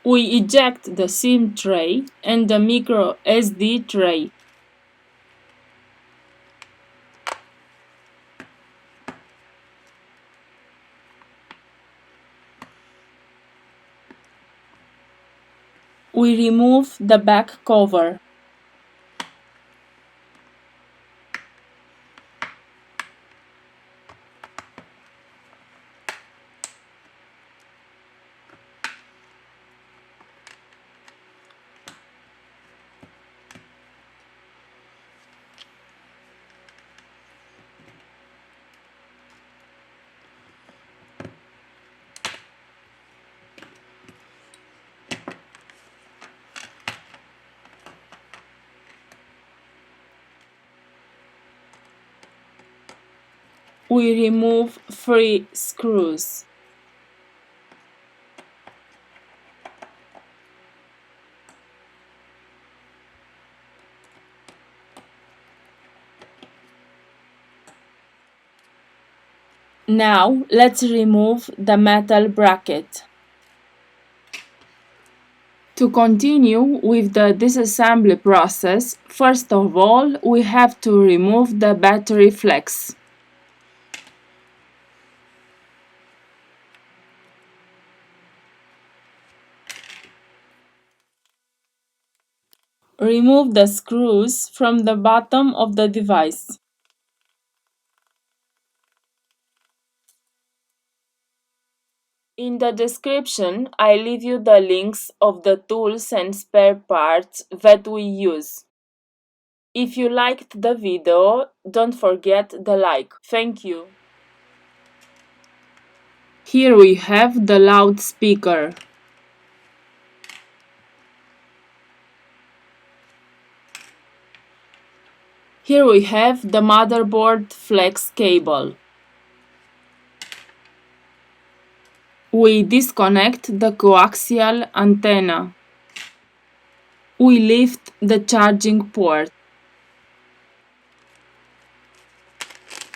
We eject the SIM tray and the micro SD tray. We remove the back cover. We remove 3 screws. Now let's remove the metal bracket. To continue with the disassembly process, first of all, we have to remove the battery flex. Remove the screws from the bottom of the device. In the description, I leave you the links of the tools and spare parts that we use. If you liked the video, don't forget the like. Thank you. Here we have the loudspeaker. Here we have the motherboard flex cable. We disconnect the coaxial antenna. We lift the charging port.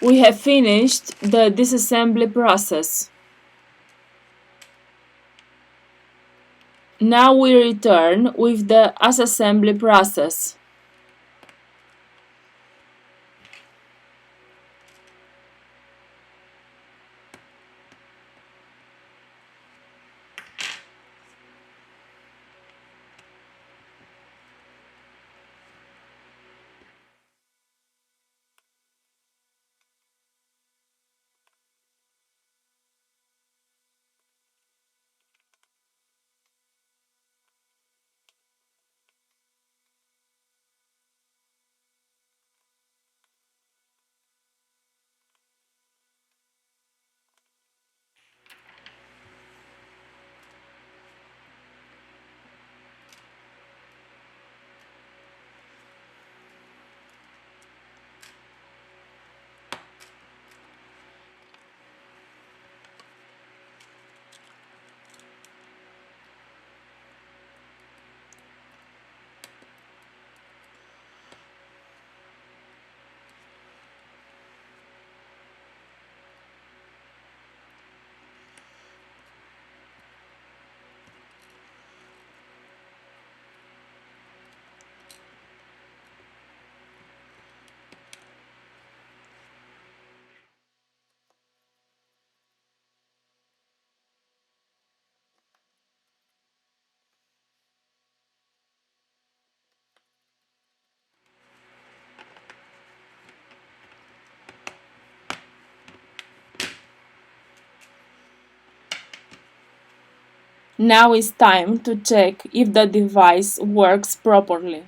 We have finished the disassembly process. Now we return with the assembly process. Now it's time to check if the device works properly.